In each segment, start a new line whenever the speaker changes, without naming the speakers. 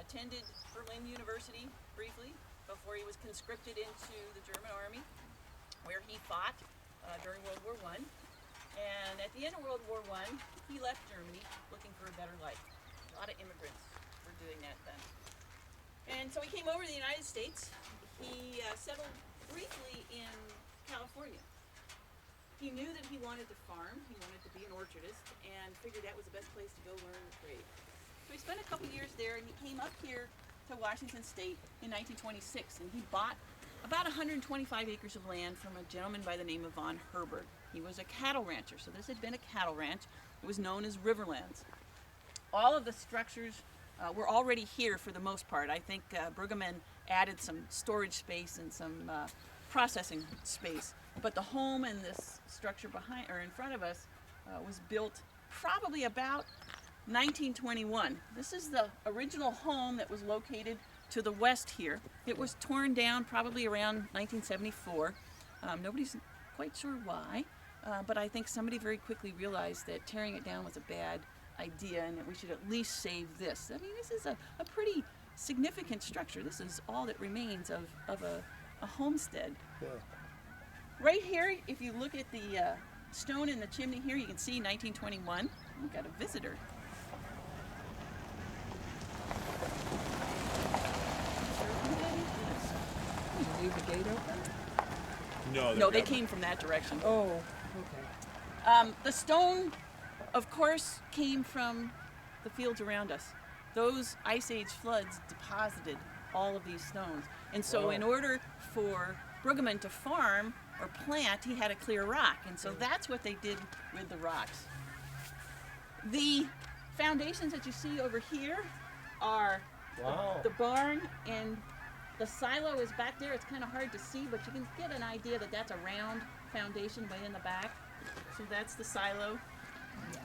attended Berlin University briefly before he was conscripted into the German army, where he fought during World War I. And at the end of World War I, he left Germany looking for a better life. A lot of immigrants were doing that then. And so he came over to the United States. He settled briefly in California. He knew that he wanted to farm, he wanted to be an orchardist, and figured that was the best place to go learn the trade. So he spent a couple years there, and he came up here to Washington State in 1926, and he bought about 125 acres of land from a gentleman by the name of von Herbert. He was a cattle rancher, so this had been a cattle ranch. It was known as Riverlands. All of the structures were already here for the most part. I think Bruggeman added some storage space and some processing space, but the home and this structure behind or in front of us was built probably about 1921. This is the original home that was located to the west here. It was torn down probably around 1974. Nobody's quite sure why, but I think somebody very quickly realized that tearing it down was a bad idea and that we should at least save this. I mean, this is a pretty significant structure. This is all that remains of a homestead.
Yeah.
Right here, if you look at the stone in the chimney here, you can see 1921. We've got a visitor.
Did you leave the gate open?
No, they came from that direction.
Oh, okay.
The stone, of course, came from the fields around us. Those Ice Age floods deposited all of these stones. And so in order for Bruggeman to farm or plant, he had to clear rock. And so that's what they did with the rocks. The foundations that you see over here are the barn, and the silo is back there. It's kind of hard to see, but you can get an idea that that's a round foundation way in the back. So that's the silo.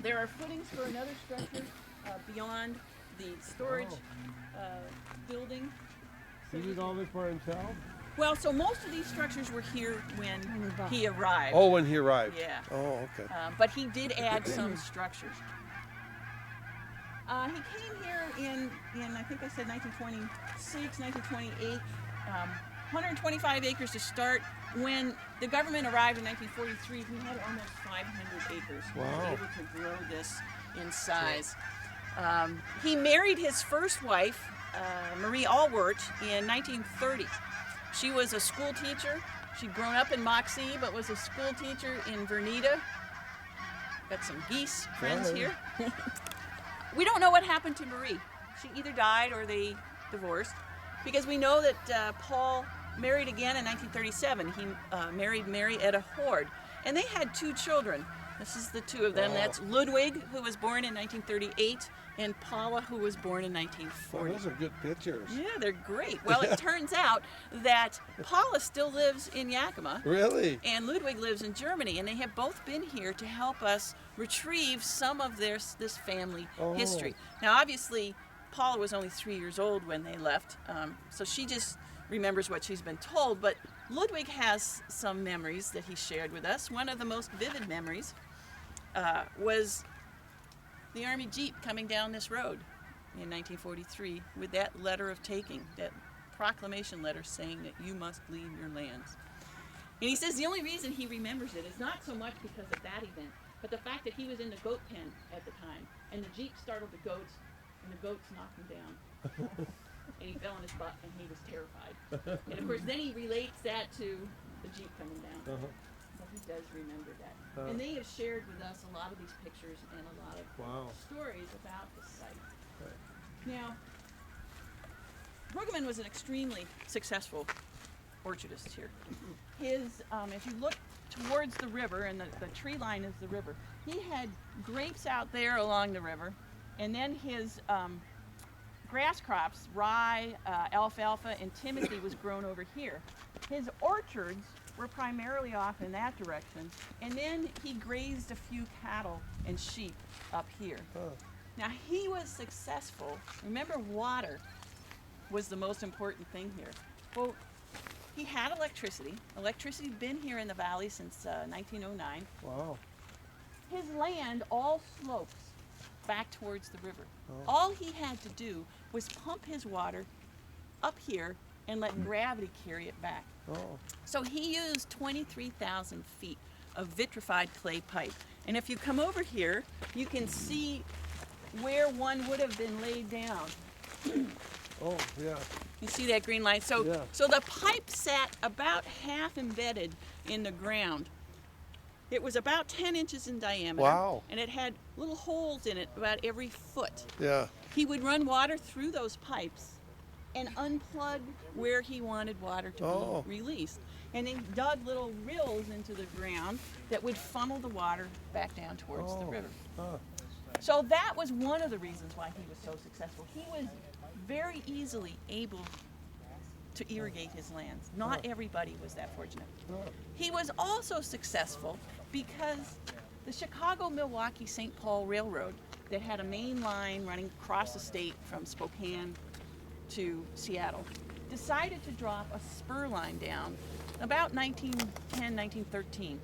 There are footings for another structure beyond the storage building.
He did all this by himself?
Well, so most of these structures were here when he arrived.
Oh, when he arrived.
Yeah.
Oh, okay.
But he did add some structures. He came here in I think I said 1926, 1928. 125 acres to start. When the government arrived in 1943, he had almost 500 acres. He was able to grow this in size. He married his first wife, Marie Allwort, in 1930. She was a school teacher. She'd grown up in Moxie, but was a school teacher in Vernita. Got some geese friends here. We don't know what happened to Marie. She either died or they divorced, because we know that Paul married again in 1937. He married Mary Etta Hord, and they had 2 children. This is the 2 of them. That's Ludwig, who was born in 1938, and Paula, who was born in 1940.
Those are good pictures.
Yeah, they're great. Well, it turns out that Paula still lives in Yakima.
Really?
And Ludwig lives in Germany, and they have both been here to help us retrieve some of this family history. Now, obviously, Paula was only 3 years old when they left, so she just remembers what she's been told, but Ludwig has some memories that he shared with us. One of the most vivid memories was the Army Jeep coming down this road in 1943 with that letter of taking, that proclamation letter saying that you must leave your lands. And he says the only reason he remembers it is not so much because of that event, but the fact that he was in the goat pen at the time, and the Jeep startled the goats, and the goats knocked him down. And he fell on his butt, and he was terrified. And of course, then he relates that to the Jeep coming down. So he does remember that. And they have shared with us a lot of these pictures and a lot of stories about the site. Now, Bruggeman was an extremely successful orchardist here. His, if you look towards the river, and the tree line is the river, he had grapes out there along the river, and then his grass crops, rye, alfalfa, and timothy was grown over here. His orchards were primarily off in that direction, and then he grazed a few cattle and sheep up here. Now, he was successful. Remember, water was the most important thing here. Well, he had electricity. Electricity's been here in the valley since 1909.
Wow.
His land all slopes. back towards the river.
Oh.
All he had to do was pump his water up here and let gravity carry it back.
Oh.
So he used 23,000 feet of vitrified clay pipe. And if you come over here, you can see where one would have been laid down.
Oh, yeah.
You see that green line? So,
Yeah.
so the pipe sat about half embedded in the ground. It was about 10 inches in diameter.
Wow.
And it had little holes in it about every foot.
Yeah.
He would run water through those pipes and unplug where he wanted water to
Oh.
be released. And he dug little rills into the ground that would funnel the water back down towards the
Oh.
river.
Huh.
So that was one of the reasons why he was so successful. He was very easily able to irrigate his lands. Not everybody was that fortunate.
Huh.
He was also successful because the Chicago-Milwaukee-St. Paul Railroad that had a main line running across the state from Spokane to Seattle decided to drop a spur line down about 1910, 1913.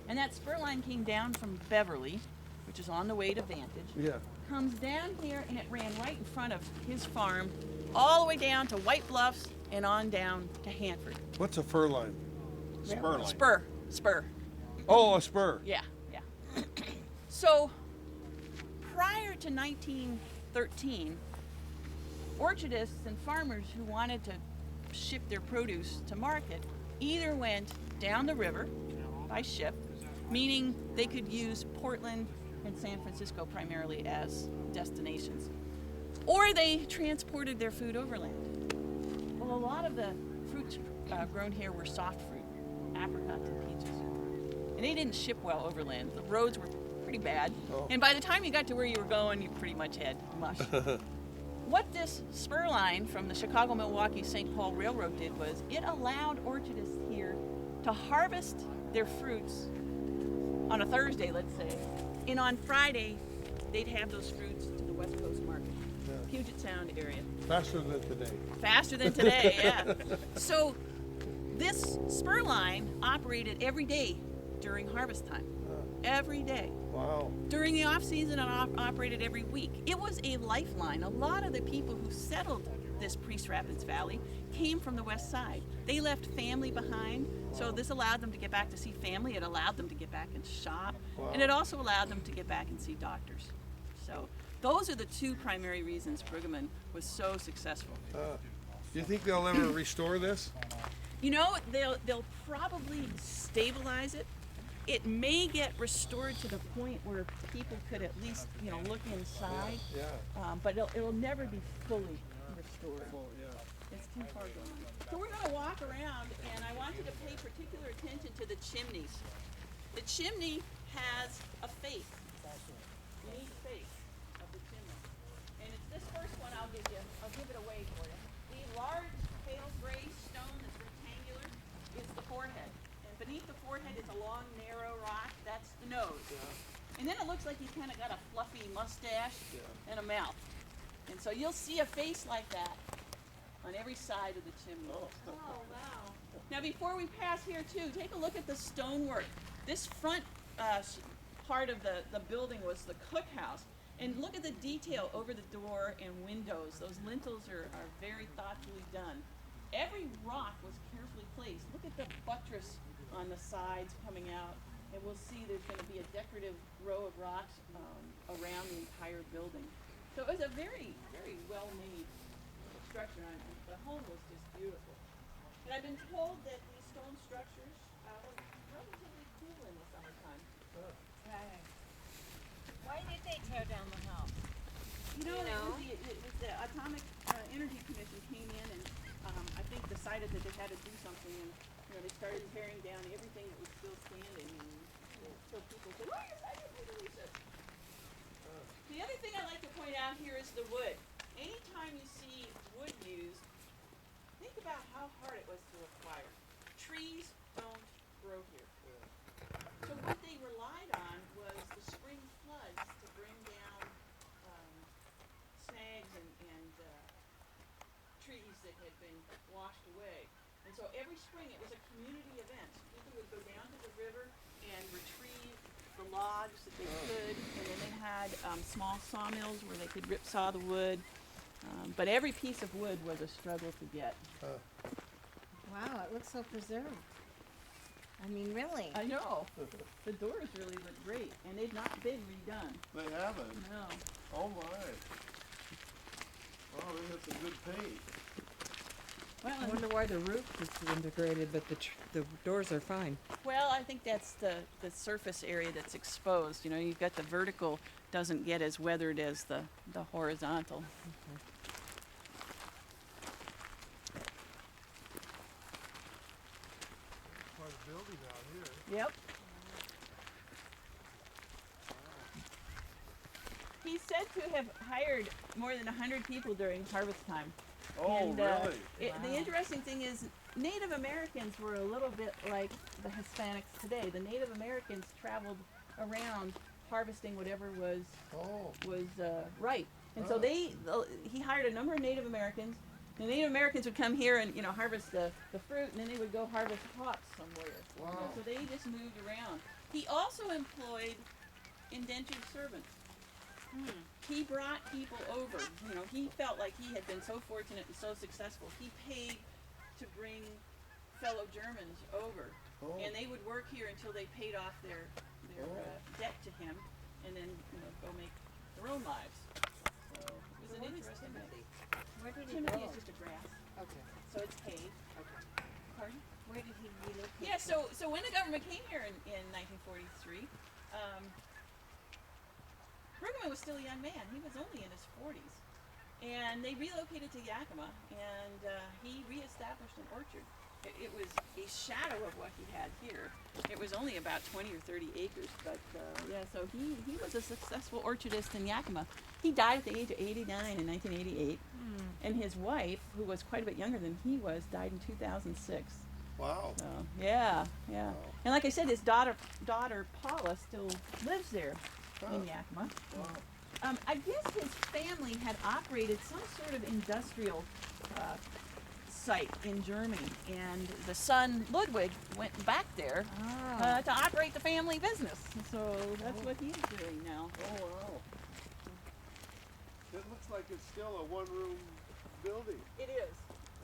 And that spur line came down from Beverly, which is on the way to Vantage,
Yeah.
comes down here, and it ran right in front of his farm all the way down to White Bluffs and on down to Hanford.
What's a fur line?
Spur line.
Spur.
Oh, a spur.
Yeah. So prior to 1913, orchardists and farmers who wanted to ship their produce to market either went down the river by ship, meaning they could use Portland and San Francisco primarily as destinations, or they transported their food overland. Well, a lot of the fruits grown here were soft fruit, apricots and peaches, and they didn't ship well overland. The roads were pretty bad,
Oh.
and by the time you got to where you were going, you pretty much had mush. What this spur line from the Chicago-Milwaukee-St. Paul Railroad did was it allowed orchardists here to harvest their fruits on a Thursday, let's say, and on Friday, they'd have those fruits to the West Coast market,
Yeah.
Puget Sound area.
Faster than today.
Faster than today, yeah. So this spur line operated every day during harvest time. Every day.
Wow.
During the off season, it operated every week. It was a lifeline. A lot of the people who settled this Priest Rapids Valley came from the west side. They left family behind, so this allowed them to get back to see family. It allowed them to get back and shop, and it also allowed them to get back and see doctors. So those are the two primary reasons Bruggeman was so successful.
Do you think they'll ever restore this?
You know, they'll probably stabilize it. It may get restored to the point where people could at least, look inside,
Yeah.
but it'll never be fully restored.
Well, yeah.
It's too far gone. So we're going to walk around, and I want you to pay particular attention to the chimneys. The chimney has a face, unique face of the chimney. And it's this first one I'll give it away for you. The large pale gray stone that's rectangular is the forehead. And beneath the forehead is a long, narrow rock. That's the nose. And then it looks like he's kind of got a fluffy mustache and a mouth. And so you'll see a face like that on every side of the chimney.
Oh, wow.
Now before we pass here too, take a look at the stonework. This front part of the building was the cookhouse. And look at the detail over the door and windows. Those lintels are very thoughtfully done. Every rock was carefully placed. Look at the buttress on the sides coming out. And we'll see there's going to be a decorative row of rocks around the entire building. So it was a very, very well-made structure. The home was just beautiful. And I've been told that these stone structures are relatively cool in the summertime.
Right. Why did they tear down the house?
You know,
You know?
it was the Atomic Energy Commission came in and I think decided that they had to do something, and they started tearing down everything that was still standing, and so people said, "Oh, you're right, you're release it." The other thing I'd like to point out here is the wood. Anytime you see wood used, think about how hard it was to acquire. Trees don't grow here. So what they relied on was the spring floods to bring down snags and trees that had been washed away. And so every spring it was a community event. People would go down to the river and retrieve the logs that they could, and then they had small sawmills where they could rip saw the wood. But every piece of wood was a struggle to get.
Wow, it looks so preserved. I mean, really.
I know. The doors really look great, and they've not been redone.
They haven't.
No.
Oh my. Wow, they had some good paint.
Well,
I wonder why the roof is integrated, but the doors are fine.
well, I think that's the surface area that's exposed. You know, you've got the vertical doesn't get as weathered as the horizontal.
Quite a building out here.
Yep. He's said to have hired more than 100 people during harvest time.
Oh,
And,
really?
The interesting thing is Native Americans were a little bit like the Hispanics today. The Native Americans traveled around harvesting whatever was
Oh.
ripe. And so he hired a number of Native Americans. The Native Americans would come here and, you know, harvest the fruit, and then they would go harvest hops somewhere. You know,
Wow.
so they just moved around. He also employed indentured servants. He brought people over. You know, he felt like he had been so fortunate and so successful. He paid to bring fellow Germans over,
Oh.
and they would work here until they paid off their debt to him, and then, you know, go make their own lives. So it was an interesting thing.
Where did he
Timothy
go?
is just a grass,
Okay.
so it's hay.
Okay.
Pardon?
Where did he relocate?
Yeah, so when the government came here in 1943, Bruggeman was still a young man. He was only in his 40s. And they relocated to Yakima, and he reestablished an orchard. It was a shadow of what he had here. It was only about 20 or 30 acres, but yeah, so he was a successful orchardist in Yakima. He died at the age of 89 in 1988, and his wife, who was quite a bit younger than he was, died in 2006.
Wow.
So, yeah. And like I said, his daughter Paula still lives there in Yakima.
Wow.
I guess his family had operated some sort of industrial site in Germany, and the son Ludwig went back there to operate the family business. So that's what he's doing now.
Oh, wow. It looks like it's still a one-room building.
It is.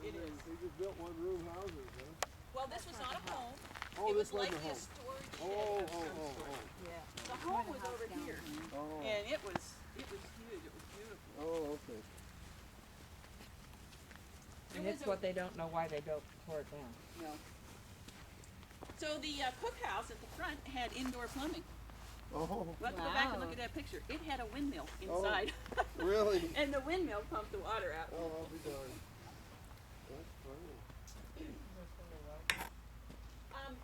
It is.
They just built one-room houses, huh?
Well, this was not a home.
Oh,
It
this
was
wasn't
likely
a
a
home.
storage shed
Oh,
of
oh,
some
oh,
sort.
oh.
Yeah.
The home was over here,
Oh.
and it was huge. It was beautiful.
Oh, okay.
And it's what they don't know why they don't pour it down.
No. So the cookhouse at the front had indoor plumbing.
Oh,
Let's go back and look
Wow.
at that picture. It had a windmill inside,
really?
and the windmill pumped the water out.
Oh, I'll be darned. That's funny.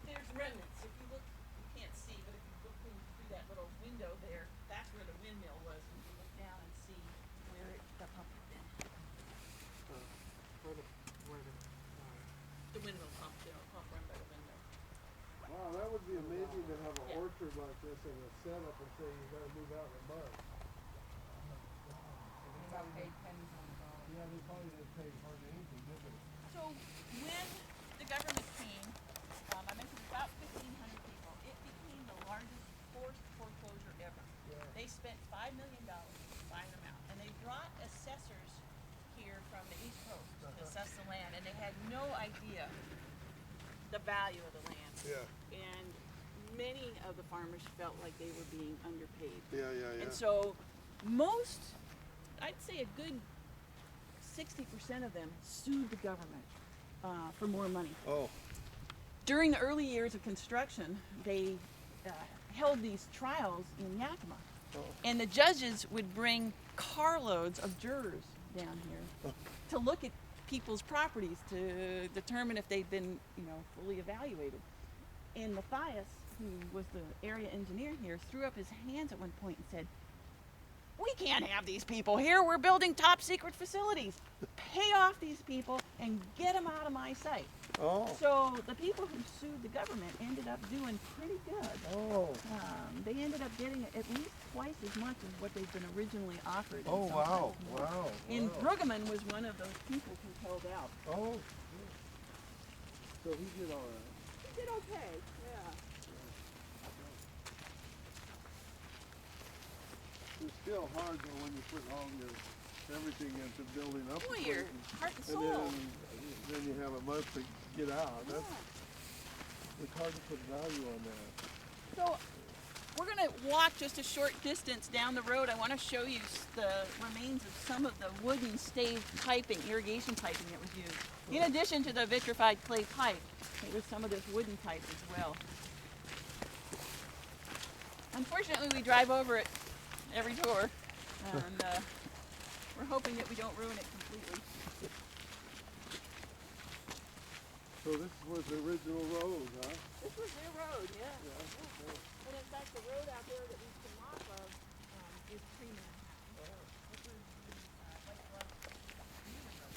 There's remnants. If you look, you can't see, but if you look through that little window there, that's where the windmill was. When you look down and see where the pump had been. The windmill pump, pump run by the windmill.
Wow, that would be amazing to have an
Yeah.
orchard like this and a setup and say you gotta move out in the mud. Yeah, they probably didn't pay hardly anything, did they?
So when the government came, I mentioned about 1,500 people. It became the largest forced foreclosure ever.
Yeah.
They spent $5 million buying them out, and they brought assessors here from the East Coast to assess the land, and they had no idea the value of the land.
Yeah.
And many of the farmers felt like they were being underpaid.
Yeah.
And so most, I'd say a good 60% of them sued the government for more money.
Oh.
During the early years of construction, they held these trials in Yakima.
Oh.
And the judges would bring carloads of jurors down here to look at people's properties to determine if they'd been, fully evaluated. And Matthias, who was the area engineer here, threw up his hands at one point and said, "We can't have these people here. We're building top secret facilities. Pay off these people and get them out of my site."
Oh.
So the people who sued the government ended up doing pretty good.
Oh.
They ended up getting at least twice as much as what they'd been originally offered. and
Oh, wow.
sometimes more.
Wow.
And
Wow.
Bruggeman was one of those people who held out.
Oh. So he did all right.
He did okay, yeah.
It's still hard though when you put all your everything into building up.
Boy,
the
your
place
heart and
and
soul.
then you have a month to get out.
Yeah.
It's hard to put value on that.
So we're going to walk just a short distance down the road. I want to show you the remains of some of the wooden stave piping, irrigation piping that was used. In addition to the vitrified clay pipe, there was some of this wooden pipe as well. Unfortunately, we drive over it every tour, and we're hoping that we don't ruin it completely.
So this was the original road, huh?
This was their road, yeah.
Yeah.
And in fact, the road out there that we came off of is pre-Manhattan. This was the White Bluff Union Road.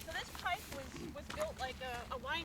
So this pipe was built like a line